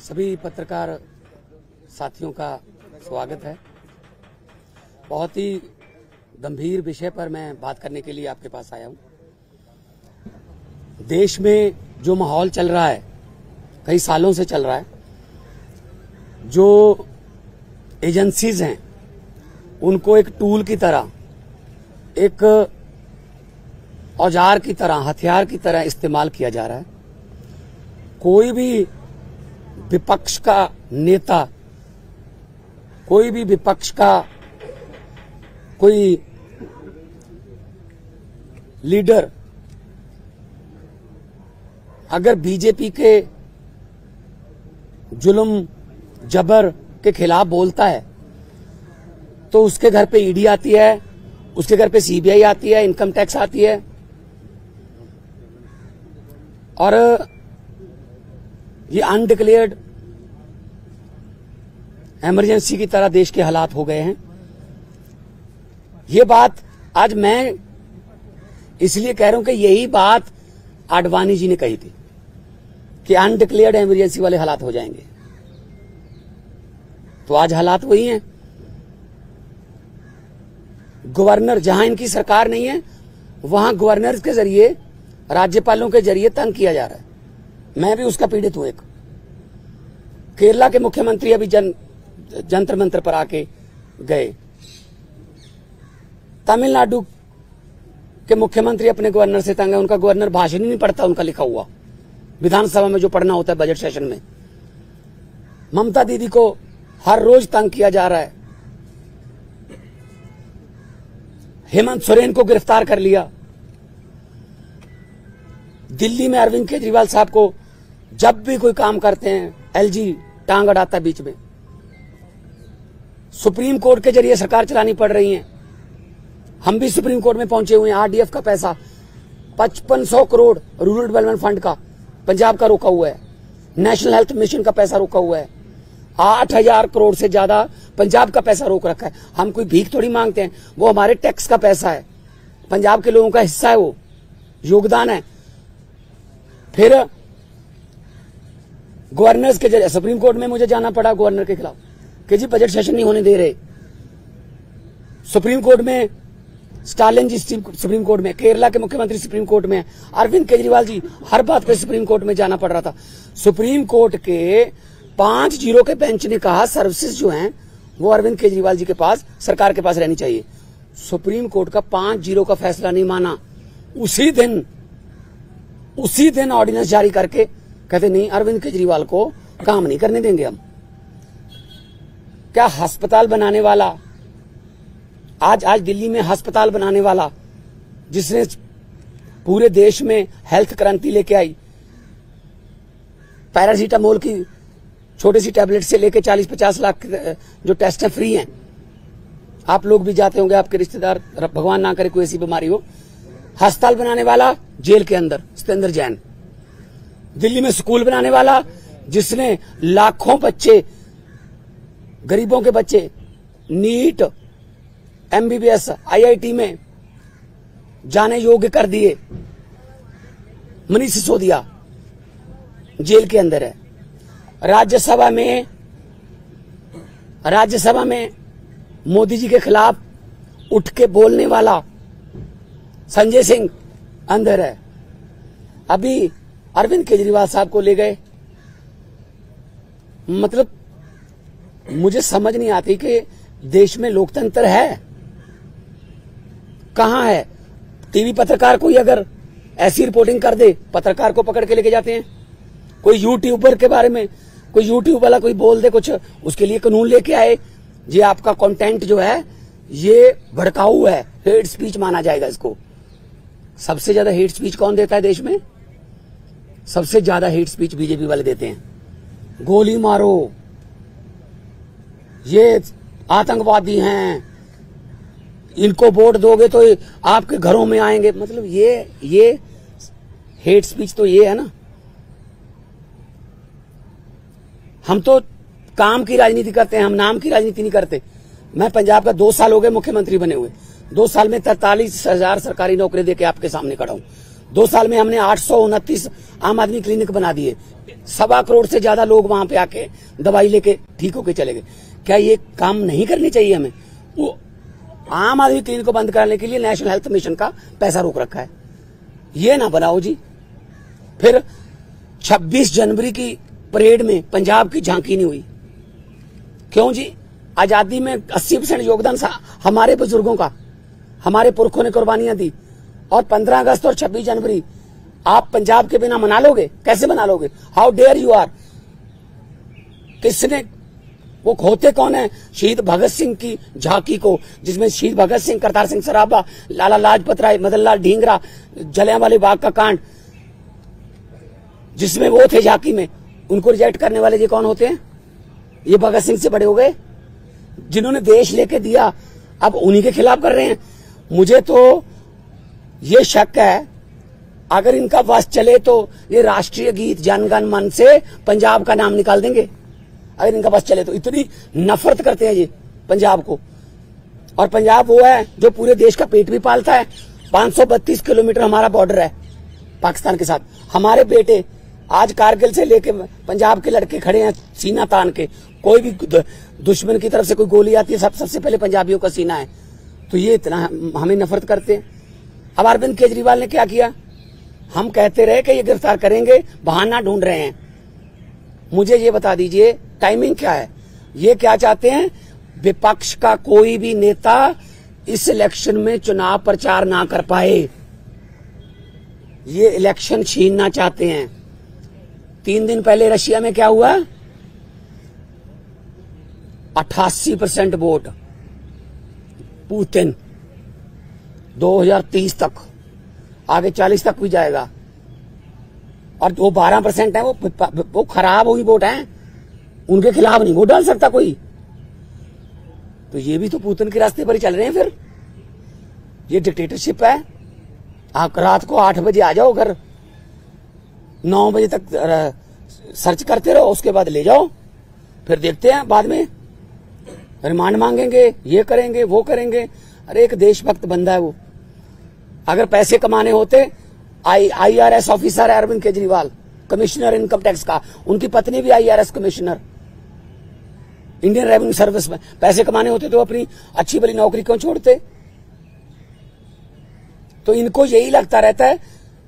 सभी पत्रकार साथियों का स्वागत है। बहुत ही गंभीर विषय पर मैं बात करने के लिए आपके पास आया हूं। देश में जो माहौल चल रहा है, कई सालों से चल रहा है, जो एजेंसीज हैं उनको एक टूल की तरह, एक औजार की तरह, हथियार की तरह इस्तेमाल किया जा रहा है। कोई भी विपक्ष का नेता, कोई भी विपक्ष का कोई लीडर अगर बीजेपी के जुल्म जबर के खिलाफ बोलता है तो उसके घर पे ईडी आती है, उसके घर पे सीबीआई आती है, इनकम टैक्स आती है। और ये अनडिक्लेयर्ड इमरजेंसी की तरह देश के हालात हो गए हैं। ये बात आज मैं इसलिए कह रहा हूं कि यही बात आडवाणी जी ने कही थी कि अनडिक्लेयर्ड इमरजेंसी वाले हालात हो जाएंगे। तो आज हालात वही हैं। गवर्नर, जहां इनकी सरकार नहीं है वहां गवर्नर के जरिए, राज्यपालों के जरिए तंग किया जा रहा है। मैं भी उसका पीड़ित हूं। एक केरला के मुख्यमंत्री अभी जंतर मंतर पर आके गए। तमिलनाडु के मुख्यमंत्री अपने गवर्नर से तंग है। उनका गवर्नर भाषण ही नहीं पढ़ता, उनका लिखा हुआ विधानसभा में जो पढ़ना होता है बजट सेशन में। ममता दीदी को हर रोज तंग किया जा रहा है। हेमंत सोरेन को गिरफ्तार कर लिया। दिल्ली में अरविंद केजरीवाल साहब को जब भी कोई काम करते हैं एलजी टांग अड़ाता है बीच में। सुप्रीम कोर्ट के जरिए सरकार चलानी पड़ रही है। हम भी सुप्रीम कोर्ट में पहुंचे हुए हैं। आरडीएफ का पैसा 5500 करोड़ रूरल डेवलपमेंट फंड का पंजाब का रोका हुआ है। नेशनल हेल्थ मिशन का पैसा रोका हुआ है। 8000 करोड़ से ज्यादा पंजाब का पैसा रोक रखा है। हम कोई भीख थोड़ी मांगते हैं, वो हमारे टैक्स का पैसा है, पंजाब के लोगों का हिस्सा है, वो योगदान है। फिर गवर्नर्स के जरिए सुप्रीम कोर्ट में मुझे जाना पड़ा गवर्नर के खिलाफ कि जी बजट सेशन नहीं होने दे रहे। सुप्रीम कोर्ट में स्टालिन जी सुप्रीम कोर्ट में, केरला के मुख्यमंत्री सुप्रीम कोर्ट में, अरविंद केजरीवाल जी, हर बात पे सुप्रीम कोर्ट में जाना पड़ रहा था। सुप्रीम कोर्ट के 5-0 के बेंच ने कहा सर्विसेज जो हैं वो अरविंद केजरीवाल जी के पास, सरकार के पास रहनी चाहिए। सुप्रीम कोर्ट का 5-0 का फैसला नहीं माना। उसी दिन ऑर्डिनेंस जारी करके कहते नहीं, अरविंद केजरीवाल को काम नहीं करने देंगे हम। क्या अस्पताल बनाने वाला, आज दिल्ली में अस्पताल बनाने वाला, जिसने पूरे देश में हेल्थ क्रांति लेके आई, पैरासीटामोल की छोटी सी टैबलेट से लेके 40-50 लाख जो टेस्ट है फ्री हैं। आप लोग भी जाते होंगे, आपके रिश्तेदार, भगवान ना करे कोई ऐसी बीमारी हो। अस्पताल बनाने वाला जेल के अंदर सत्येंद्र जैन। दिल्ली में स्कूल बनाने वाला, जिसने लाखों बच्चे, गरीबों के बच्चे नीट, एमबीबीएस, आईआईटी में जाने योग्य कर दिए, मनीष सिसोदिया जेल के अंदर है। राज्यसभा में मोदी जी के खिलाफ उठ के बोलने वाला संजय सिंह अंदर है। अभी अरविंद केजरीवाल साहब को ले गए। मतलब मुझे समझ नहीं आती कि देश में लोकतंत्र है कहां है। टीवी पत्रकार कोई अगर ऐसी रिपोर्टिंग कर दे, पत्रकार को पकड़ के लेके जाते हैं। कोई यूट्यूबर के बारे में, कोई यूट्यूब वाला कोई बोल दे कुछ, उसके लिए कानून लेके आए, ये आपका कंटेंट जो है ये भड़काऊ है, हेट स्पीच माना जाएगा इसको। सबसे ज्यादा हेट स्पीच कौन देता है देश में? सबसे ज्यादा हेट स्पीच बीजेपी वाले देते हैं। गोली मारो, ये आतंकवादी हैं, इनको वोट दोगे तो आपके घरों में आएंगे। मतलब ये हेट स्पीच तो ये है ना। हम तो काम की राजनीति करते हैं, हम नाम की राजनीति नहीं करते। मैं पंजाब का 2 साल हो गए मुख्यमंत्री बने हुए। 2 साल में 43,000 सरकारी नौकरी देके आपके सामने खड़ा हूं। 2 साल में हमने 829 आम आदमी क्लिनिक बना दिए। 1.25 करोड़ से ज्यादा लोग वहां पे आके दवाई लेके ठीक होके चले गए। क्या ये काम नहीं करनी चाहिए हमें? वो आम आदमी क्लिनिक को बंद करने के लिए नेशनल हेल्थ मिशन का पैसा रोक रखा है। ये ना बनाओ जी। फिर 26 जनवरी की परेड में पंजाब की झांकी नहीं हुई। क्यों जी? आजादी में 80% योगदान हमारे बुजुर्गों का, हमारे पुरखों ने कुर्बानियां दी। और 15 अगस्त और 26 जनवरी आप पंजाब के बिना मना लोगे? कैसे मना लोगे? How dare you are. किसने, वो होते कौन है शहीद भगत सिंह की झांकी को, जिसमें शहीद भगत सिंह, करतार सिंह सराभा, लाला लाजपत राय, मदन लाल ढींगरा, जलियांवाला बाग का कांड, जिसमें वो थे झांकी में, उनको रिजेक्ट करने वाले ये कौन होते हैं? ये भगत सिंह से बड़े हो गए जिन्होंने देश लेके दिया, अब उन्हीं के खिलाफ कर रहे हैं। मुझे तो ये शक है, अगर इनका बस चले तो ये राष्ट्रीय गीत जन गण मन से पंजाब का नाम निकाल देंगे। अगर इनका बस चले तो इतनी नफरत करते हैं ये पंजाब को। और पंजाब वो है जो पूरे देश का पेट भी पालता है। 532 किलोमीटर हमारा बॉर्डर है पाकिस्तान के साथ। हमारे बेटे आज कारगिल से लेके पंजाब के लड़के खड़े हैं सीना तान के। कोई भी दुश्मन की तरफ से कोई गोली आती है, सबसे पहले पंजाबियों का सीना है। तो ये इतना हमें नफरत करते हैं। अब अरविंद केजरीवाल ने क्या किया? हम कहते रहे कि ये गिरफ्तार करेंगे, बहाना ढूंढ रहे हैं। मुझे ये बता दीजिए टाइमिंग क्या है? ये क्या चाहते हैं? विपक्ष का कोई भी नेता इस इलेक्शन में चुनाव प्रचार ना कर पाए। ये इलेक्शन छीनना चाहते हैं। 3 दिन पहले रशिया में क्या हुआ? 88% वोट पुतिन। 2030 तक, आगे 40 तक भी जाएगा। और जो 12% है वो खराब हुई वोट है, उनके खिलाफ नहीं वोट डाल सकता कोई। तो ये भी तो पुतिन के रास्ते पर ही चल रहे हैं। फिर ये डिक्टेटरशिप है। आप रात को 8 बजे आ जाओ घर, 9 बजे तक सर्च करते रहो, उसके बाद ले जाओ, फिर देखते हैं बाद में रिमांड मांगेंगे, ये करेंगे वो करेंगे। अरे एक देशभक्त बंदा है वो। अगर पैसे कमाने होते, IRS ऑफिसर है Arvind Kejriwal, commissioner income tax का, उनकी पत्नी भी IRS commissioner Indian revenue service में। पैसे कमाने होते तो अपनी अच्छी भली नौकरी क्यों छोड़ते? तो इनको यही लगता रहता है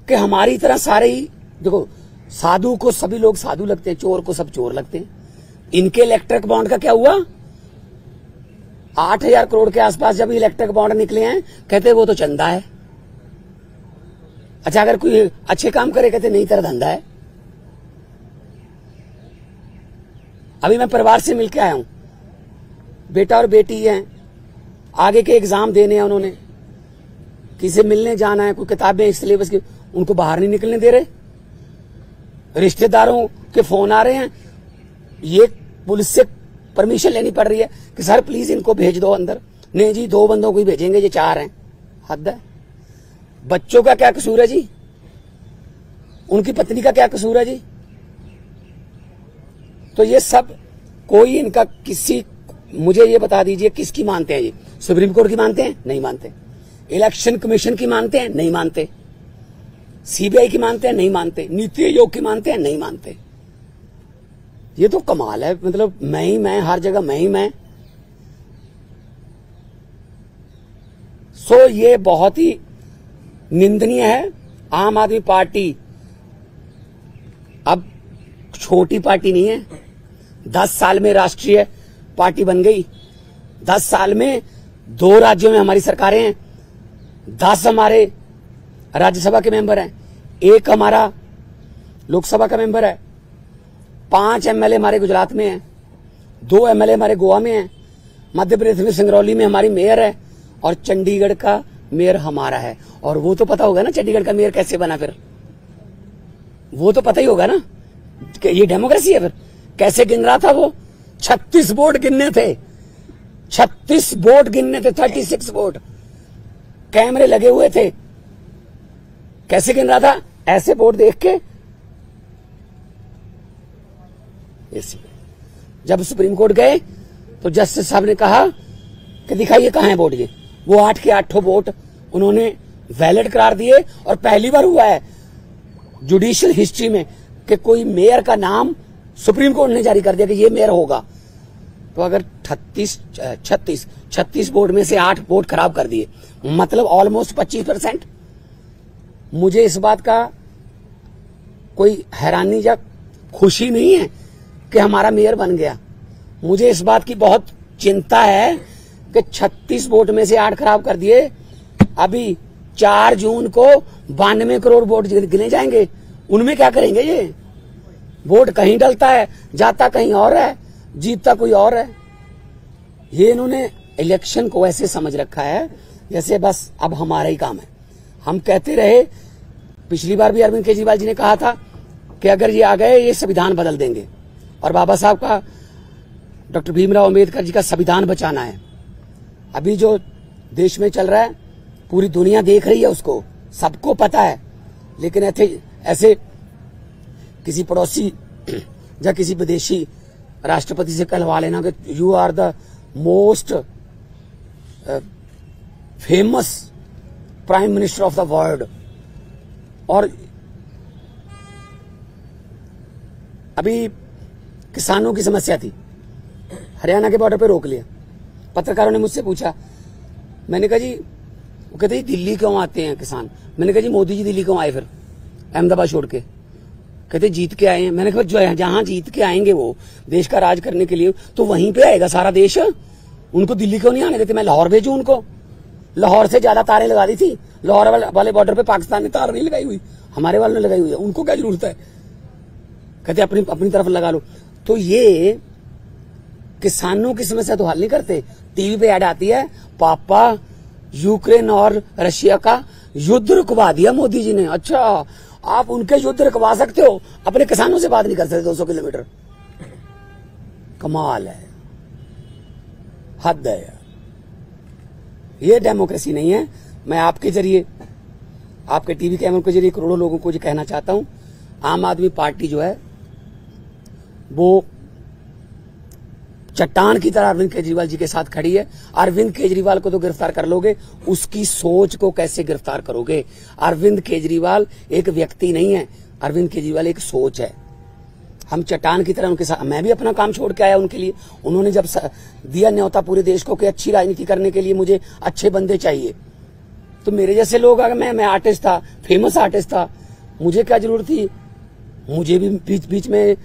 कि हमारी तरह सारे ही, देखो साधु को सभी लोग साधु लगते हैं, चोर को सब चोर लगते हैं। इनके इलेक्ट्रिक बॉन्ड का क्या हुआ? 8,000 करोड़ के आसपास जब इलेक्ट्रिक बॉन्ड निकले हैं, कहते वो तो चंदा है। अच्छा, अगर कोई अच्छे काम करे कहते नहीं तेरा धंधा है। अभी मैं परिवार से मिलके आया हूं, बेटा और बेटी हैं, आगे के एग्जाम देने हैं उन्होंने, किसी मिलने जाना है, कोई किताबें सिलेबस की, उनको बाहर नहीं निकलने दे रहे। रिश्तेदारों के फोन आ रहे हैं, ये पुलिस से परमिशन लेनी पड़ रही है कि सर प्लीज इनको भेज दो अंदर। नहीं जी, 2 बंदों को ही भेजेंगे, ये 4 हैं। हद है। बच्चों का क्या कसूर है जी? उनकी पत्नी का क्या कसूर है जी? तो ये सब कोई इनका किसी, मुझे ये बता दीजिए किसकी मानते हैं ये? सुप्रीम कोर्ट की मानते हैं? नहीं मानते। इलेक्शन कमीशन की मानते हैं? नहीं मानते। CBI की मानते हैं? नहीं मानते। नीति आयोग की मानते हैं? नहीं मानते। ये तो कमाल है। मतलब मैं ही मैं, हर जगह मैं ही मैं। सो ये बहुत ही निंदनीय है। आम आदमी पार्टी अब छोटी पार्टी नहीं है। 10 साल में राष्ट्रीय पार्टी बन गई। 10 साल में 2 राज्यों में हमारी सरकारें हैं। 10 हमारे राज्यसभा के मेंबर हैं, 1 हमारा लोकसभा का मेंबर है, 5 MLA हमारे गुजरात में हैं, 2 MLA हमारे गोवा में हैं, मध्य प्रदेश में सिंगरौली में हमारी मेयर है, और चंडीगढ़ का मेयर हमारा है। और वो तो पता होगा ना चंडीगढ़ का मेयर कैसे बना? फिर वो तो पता ही होगा ना कि ये डेमोक्रेसी है। फिर कैसे गिन रहा था वो? 36 वोट गिनने थे, 36 वोट गिनने थे, 36 वोट, कैमरे लगे हुए थे। कैसे गिन रहा था? ऐसे वोट देख के। जब सुप्रीम कोर्ट गए तो जस्टिस साहब ने कहा कि दिखाइए कहां है वोट। ये वो 8 के 8 वोट उन्होंने वैलिड करार दिए और पहली बार हुआ है जुडिशियल हिस्ट्री में कि कोई मेयर का नाम सुप्रीम कोर्ट ने जारी कर दिया कि ये मेयर होगा। तो अगर 36 वोट में से 8 वोट खराब कर दिए, मतलब ऑलमोस्ट 25%। मुझे इस बात का कोई हैरानी या खुशी नहीं है कि हमारा मेयर बन गया। मुझे इस बात की बहुत चिंता है कि 36 वोट में से 8 खराब कर दिए। अभी 4 जून को 92 करोड़ वोट गिने जाएंगे, उनमें क्या करेंगे? ये वोट कहीं डलता है, जाता कहीं और है, जीतता कोई और है। ये इन्होंने इलेक्शन को ऐसे समझ रखा है जैसे बस अब हमारा ही काम है। हम कहते रहे, पिछली बार भी अरविंद केजरीवाल जी ने कहा था कि अगर ये आ गए ये संविधान बदल देंगे, और बाबा साहब का, डॉक्टर भीमराव अंबेडकर जी का संविधान बचाना है। अभी जो देश में चल रहा है पूरी दुनिया देख रही है, उसको सबको पता है, लेकिन ऐसे किसी पड़ोसी या किसी विदेशी राष्ट्रपति से कहलवा लेना कि you are the most famous prime minister of the world. और अभी किसानों की समस्या थी, हरियाणा के बॉर्डर पे रोक लिया। पत्रकारों ने मुझसे पूछा, मैंने कहा जी, वो कहते हैं दिल्ली क्यों आते हैं किसान? मैंने कहा जी मोदी जी दिल्ली क्यों आए फिर अहमदाबाद छोड़ के? कहते जीत के आए हैं। मैंने कहा जो जहां जीत के आएंगे वो देश का राज करने के लिए, तो वहीं पे आएगा सारा देश, उनको दिल्ली क्यों नहीं आने देते? मैं लाहौर भेजूं उनको? लाहौर से ज्यादा तारें लगा दी थी, लाहौर वाले बॉर्डर पे पाकिस्तान ने तार नहीं लगाई हुई, हमारे वालों ने लगाई हुई है, उनको क्या जरूरत है? कहते अपनी तरफ लगा लो। तो ये किसानों की समस्या तो हल नहीं करते। टीवी पे ऐड आती है, पापा यूक्रेन और रशिया का युद्ध रुकवा दिया मोदी जी ने। अच्छा, आप उनके युद्ध रुकवा सकते हो, अपने किसानों से बात नहीं कर सकते 200 किलोमीटर? कमाल है, हद है यार। ये डेमोक्रेसी नहीं है। मैं आपके जरिए, आपके टीवी कैमरों के जरिए करोड़ों लोगों को ये कहना चाहता हूं, आम आदमी पार्टी जो है वो चट्टान की तरह अरविंद केजरीवाल जी के साथ खड़ी है। अरविंद केजरीवाल को तो गिरफ्तार कर लोगे, उसकी सोच को कैसे गिरफ्तार करोगे? अरविंद केजरीवाल एक व्यक्ति नहीं है, अरविंद केजरीवाल एक सोच है। हम चट्टान की तरह उनके साथ, मैं भी अपना काम छोड़ के आया उनके लिए। उन्होंने जब दिया न्योता पूरे देश को कि अच्छी राजनीति करने के लिए मुझे अच्छे बंदे चाहिए, तो मेरे जैसे लोग, अगर मैं आर्टिस्ट था, फेमस आर्टिस्ट था, मुझे क्या जरूरत थी? मुझे भी बीच बीच में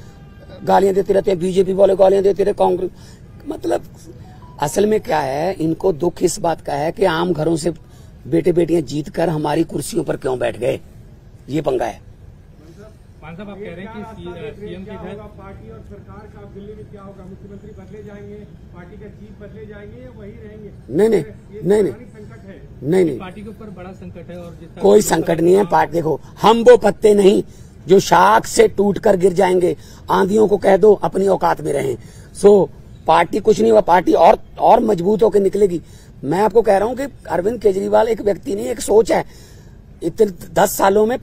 गालियां देते रहते हैं, बीजेपी वाले गालियां देते रहे, कांग्रेस। मतलब असल में क्या है, इनको दुख इस बात का है कि आम घरों से बेटे बेटियां जीत कर हमारी कुर्सियों पर क्यों बैठ गए, ये पंगा है। मान साहब, आप कह रहे हैं कि सीएम की पार्टी और सरकार का दिल्ली में क्या होगा? मुख्यमंत्री बदले जाएंगे, पार्टी का चीफ बदले जाएंगे या वही रहेंगे? नहीं, पार्टी के ऊपर बड़ा संकट है। और कोई संकट नहीं है। पार्टी देखो, हम वो पत्ते नहीं जो शाख से टूटकर गिर जाएंगे। आंधियों को कह दो अपनी औकात में रहें। सो पार्टी कुछ नहीं हुआ, पार्टी और मजबूत होकर निकलेगी। मैं आपको कह रहा हूं कि अरविंद केजरीवाल एक व्यक्ति नहीं, एक सोच है। इतने 10 सालों में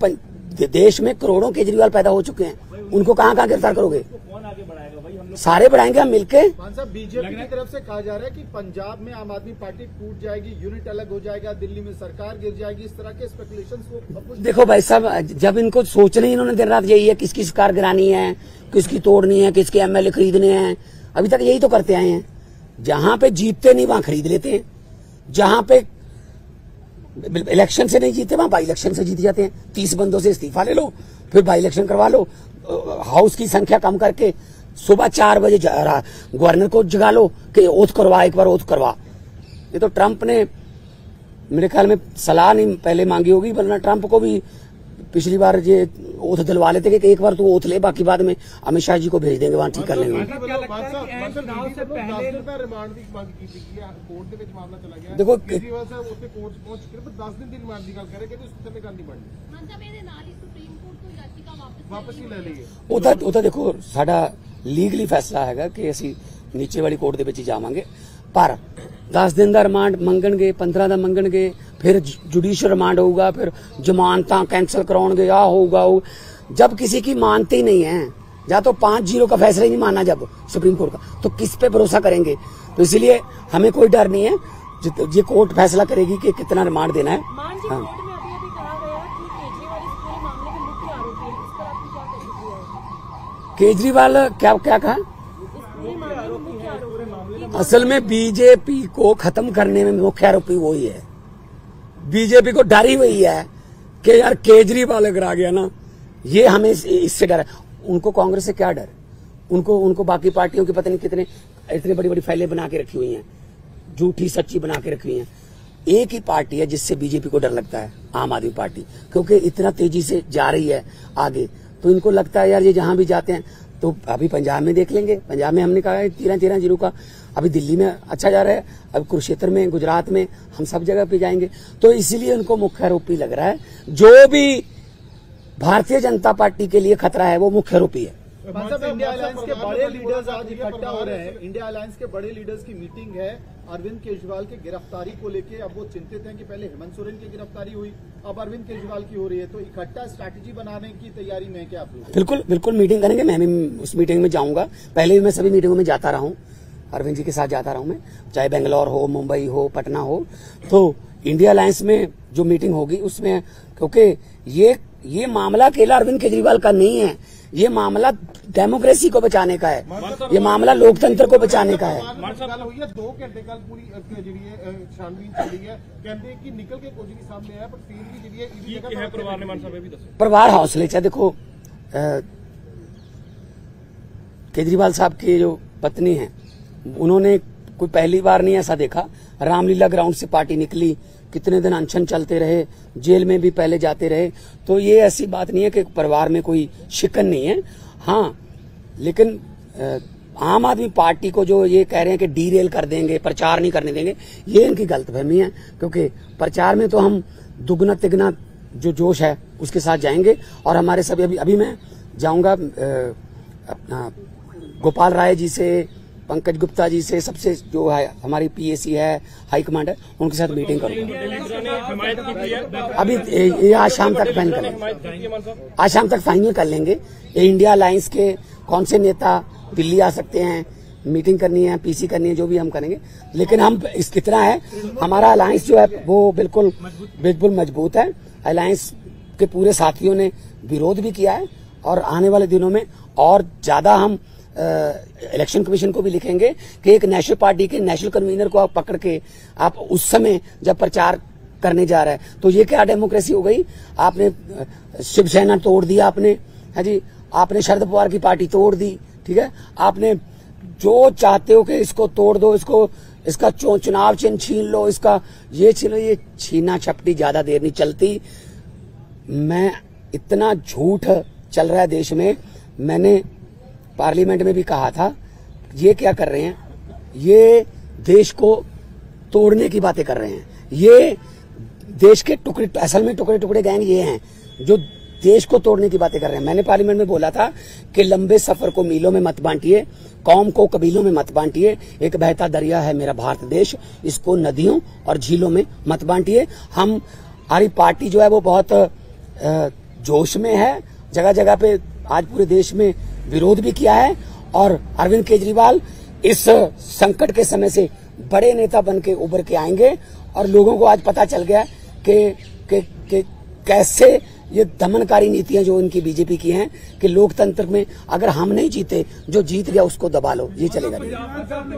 देश में करोड़ों केजरीवाल पैदा हो चुके हैं, उनको कहां गिरफ्तार करोगे? कौन आगे बढ़ाएगा भाई? हम लोग सारे बढ़ाएंगे हम मिलके। बीजेपी की तरफ से कहा जा रहा है कि पंजाब में आम आदमी पार्टी टूट जाएगी, यूनिट अलग हो जाएगा, दिल्ली में सरकार गिर जाएगी, इस तरह के स्पेकुलेशंस को। देखो भाई साहब, जब इनको सोचना ही इन्होंने दिन रात यही है, किसकी सरकार गिरानी है, किसकी तोड़नी है, किसके एमएलए खरीदने हैं, अभी तक यही तो करते आए हैं। जहां पे जीतते नहीं वहां खरीद लेते हैं, जहां पे इलेक्शन से नहीं जीते वहां बाई इलेक्शन से जीत जाते हैं। 30 बंदों से इस्तीफा ले लो, फिर बाई इलेक्शन करवा लो, हाउस की संख्या कम करके सुबह 4 बजे गवर्नर को जगा लो कि ओथ करवा, एक बार ओथ करवा। ये तो ट्रंप ने मेरे ख्याल में सलाह नहीं पहले मांगी होगी, वरना ट्रंप को भी पिछली बार ये ओथ दिलवा लेते कि एक बार तू ओथ ले, बाकी बाद में अमित शाह जी को भेज देंगे, वहां ठीक कर लेंगे। देखो देखो साडा लीगली फैसला है कि असी नीचे वाली कोर्ट दे विच जावांगे, पर 10 दिन का रिमांड मंगणगे, 15 का मंगणगे, फिर जुडिशियल रिमांड होगा, फिर जमानतां कैंसल कराउणगे, आ होगा। जब किसी की मानती नहीं है, या तो 5-0 का फैसला ही नहीं माना जब सुप्रीम कोर्ट का, तो किस पे भरोसा करेंगे? तो इसलिए हमें कोई डर नहीं है, ये कोर्ट फैसला करेगी कि कितना रिमांड देना है। केजरीवाल क्या क्या कहा? असल में बीजेपी को खत्म करने में मुख्य आरोपी वही है। बीजेपी को डर ही वही है कि यार केजरीवाल अगर आ गया ना, ये हमें इससे डर है। उनको कांग्रेस से क्या डर? उनको बाकी पार्टियों की पता नहीं कितने इतनी बड़ी बड़ी फाइलें बना के रखी हुई हैं, झूठी सच्ची बना के रखी हुई हैं। एक ही पार्टी है जिससे बीजेपी को डर लगता है, आम आदमी पार्टी, क्योंकि इतना तेजी से जा रही है आगे। तो इनको लगता है यार ये जहां भी जाते हैं, तो अभी पंजाब में देख लेंगे। पंजाब में हमने कहा है 13-13 जीरो का, अभी दिल्ली में अच्छा जा रहा है, अब कुरुक्षेत्र में, गुजरात में, हम सब जगह पे जाएंगे। तो इसीलिए उनको मुख्य आरोपी लग रहा है। जो भी भारतीय जनता पार्टी के लिए खतरा है वो मुख्य आरोपी है। इंडिया अलायंस के बड़े लीडर्स आज इकट्ठा हो रहे हैं। इंडिया अलायंस के बड़े लीडर्स की मीटिंग है अरविंद केजरीवाल की गिरफ्तारी को लेके। अब वो चिंतित हैं कि पहले हेमंत सोरेन की गिरफ्तारी हुई, अब अरविंद केजरीवाल की हो रही है, तो इकट्ठा स्ट्रैटेजी बनाने की तैयारी में क्या आप लोग? बिल्कुल बिल्कुल मीटिंग करेंगे। मैं भी उस मीटिंग में जाऊंगा। पहले भी मैं सभी मीटिंगों में जाता रहा हूं, अरविंद जी के साथ जाता रहा हूं मैं, चाहे बेंगलोर हो, मुंबई हो, पटना हो। तो इंडिया अलायंस में जो मीटिंग होगी उसमें, क्योंकि ये मामला अकेला अरविंद केजरीवाल का नहीं है, ये मामला डेमोक्रेसी को बचाने का है, ये मामला लोकतंत्र को बचाने का है। 2 घंटे कल पूरी छानबीन चली है, कहते कि निकल के कुछ नहीं सामने आया, पर फिर भी परिवार ने मान साहब भी दसो परिवार हौसले चाहे। देखो केजरीवाल साहब की जो पत्नी है, उन्होंने कोई पहली बार नहीं ऐसा देखा। रामलीला ग्राउंड से पार्टी निकली, कितने दिन अनशन चलते रहे, जेल में भी पहले जाते रहे। तो ये ऐसी बात नहीं है कि परिवार में कोई शिकन नहीं है। हाँ, लेकिन आम आदमी पार्टी को जो ये कह रहे हैं कि डीरेल कर देंगे, प्रचार नहीं करने देंगे, ये इनकी गलतफहमी है। क्योंकि प्रचार में तो हम दुगना तिगना जो जोश है उसके साथ जाएंगे। और हमारे सभी अभी मैं जाऊंगा अपना गोपाल राय जी से, पंकज गुप्ता जी से, सबसे जो है हमारी पीएसी है, हाईकमांड है, उनके साथ मीटिंग करूंगा। अभी ये आज शाम तक फाइनल कर लेंगे, आज शाम तक फाइनल कर लेंगे। इंडिया अलायंस के कौन से नेता दिल्ली आ सकते हैं, मीटिंग करनी है, पीसी करनी है, जो भी हम करेंगे। लेकिन हम इस कितना है, हमारा अलायंस जो है वो बिल्कुल मजबूत है। अलायंस के पूरे साथियों ने विरोध भी किया है, और आने वाले दिनों में और ज्यादा हम इलेक्शन कमीशन को भी लिखेंगे कि एक नेशनल पार्टी के नेशनल कन्वीनर को आप पकड़ के आप उस समय जब प्रचार करने जा रहे हैं, तो ये क्या डेमोक्रेसी हो गई? आपने शिवसेना तोड़ दिया, आपने, है जी, आपने शरद पवार की पार्टी तोड़ दी, ठीक है, आपने जो चाहते हो कि इसको तोड़ दो, इसका चुनाव चिन्ह छीन लो, इसका ये छीन लो। ये छीना छपटी ज्यादा देर नहीं चलती। मैं इतना झूठ चल रहा है देश में, मैंने पार्लियामेंट में भी कहा था, ये क्या कर रहे हैं, ये देश को तोड़ने की बातें कर रहे हैं। ये देश के टुकड़े, असल में टुकड़े गैंग ये हैं जो देश को तोड़ने की बातें कर रहे हैं। मैंने पार्लियामेंट में बोला था कि लंबे सफर को मीलों में मत बांटिए, कौम को कबीलों में मत बांटिए। एक बहता दरिया है मेरा भारत देश, इसको नदियों और झीलों में मत बांटिए। हमारी पार्टी जो है वो बहुत जोश में है, जगह जगह पे आज पूरे देश में विरोध भी किया है। और अरविंद केजरीवाल इस संकट के समय से बड़े नेता बन के उभर के आएंगे। और लोगों को आज पता चल गया कि कैसे ये दमनकारी नीतियां जो इनकी बीजेपी की हैं, कि लोकतंत्र में अगर हम नहीं जीते, जो जीत गया उसको दबा लो, ये चलेगा नहीं। आपके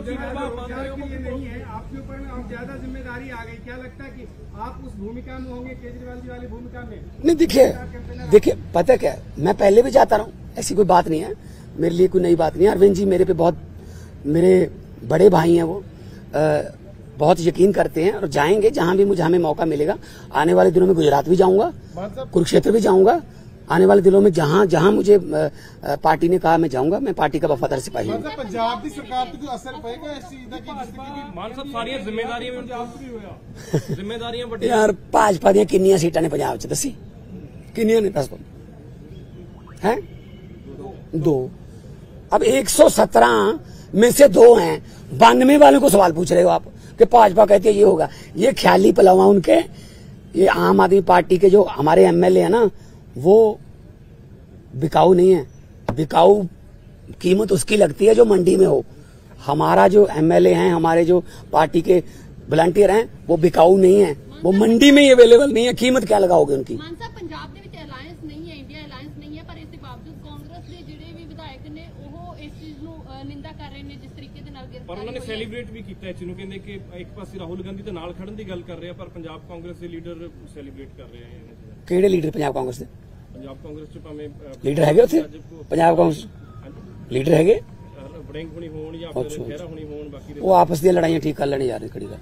ऊपर में अब ज्यादा जिम्मेदारी आ गई, क्या लगता है कि आप उस भूमिका में होंगे, केजरीवाल जी वाली भूमिका में? नहीं, देखिए पता क्या है, मैं पहले भी जाता रहा हूँ, ऐसी कोई बात नहीं है, मेरे लिए कोई नई बात नहीं है। अरविंद जी मेरे पे बहुत, मेरे बड़े भाई हैं, वो बहुत यकीन करते हैं और जाएंगे जहां भी हमें मौका मिलेगा। आने वाले दिनों में गुजरात भी जाऊंगा, कुरुक्षेत्र भी जाऊंगा। आने वाले दिनों में जहां मुझे पार्टी ने कहा मैं जाऊंगा। मैं पार्टी का वफादार सिपाही हूँ। पंजाब की सरकार पे जो असर पड़ेगा इस चीज का, मान साहब सारी जिम्मेदारियां बड़ी यार भाजपा दी किन्नियां सीटां ने पंजाब च दसी, किन्नियां ने दस हैं? 2। अब 117 में से 2 हैं। 92 वालों को सवाल पूछ रहे हो आप कि भाजपा कहती है ये होगा। ये ख्याली पलावा उनके। ये आम आदमी पार्टी के जो हमारे एमएलए है ना, वो बिकाऊ नहीं है। बिकाऊ कीमत उसकी लगती है जो मंडी में हो। हमारा जो एमएलए हैं, हमारे जो पार्टी के वॉलंटियर हैं, वो बिकाऊ नहीं है, वो मंडी में ही अवेलेबल नहीं है। कीमत क्या लगाओगे उनकी? पंजाब ਅਲਾਈਅੰਸ ਨਹੀਂ ਹੈ, ਇੰਡੀਆ ਅਲਾਈਅੰਸ ਨਹੀਂ ਹੈ, ਪਰ ਇਸ ਦੇ ਬਾਵਜੂਦ ਕਾਂਗਰਸ ਦੇ ਜਿਹੜੇ ਵੀ ਵਿਧਾਇਕ ਨੇ ਉਹ ਇਸ ਚੀਜ਼ ਨੂੰ ਨਿੰਦਾ ਕਰ ਰਹੇ ਨੇ ਜਿਸ ਤਰੀਕੇ ਦੇ ਨਾਲ ਪਰ ਉਹਨਾਂ ਨੇ ਸੈਲੀਬ੍ਰੇਟ ਵੀ ਕੀਤਾ ਇਸ ਨੂੰ, ਕਹਿੰਦੇ ਕਿ ਇੱਕ ਪਾਸੇ ਰਾਹੁਲ ਗਾਂਧੀ ਦੇ ਨਾਲ ਖੜਨ ਦੀ ਗੱਲ ਕਰ ਰਹੇ ਆ ਪਰ ਪੰਜਾਬ ਕਾਂਗਰਸ ਦੇ ਲੀਡਰ ਸੈਲੀਬ੍ਰੇਟ ਕਰ ਰਹੇ ਆ ਇਹਨਾਂ ਚੀਜ਼ਾਂ। ਕਿਹੜੇ ਲੀਡਰ ਪੰਜਾਬ ਕਾਂਗਰਸ ਦੇ? ਪੰਜਾਬ ਕਾਂਗਰਸ ਚ ਭਾਵੇਂ ਲੀਡਰ ਹੈਗੇ ਉੱਥੇ ਪੰਜਾਬ ਕਾਂਗਰਸ ਲੀਡਰ ਹੈਗੇ? ਵੜਿੰਗ ਹੋਣੀ ਹੋਣ ਜਾਂ ਫਿਰ ਖਹਿਰਾ ਹੋਣੀ ਹੋਣ, ਬਾਕੀ ਉਹ ਆਪਸ ਦੀਆਂ ਲੜਾਈਆਂ ਠੀਕ ਕਰ ਲੈਣੇ ਯਾਰ, ਖੜੀ ਗੱਲ।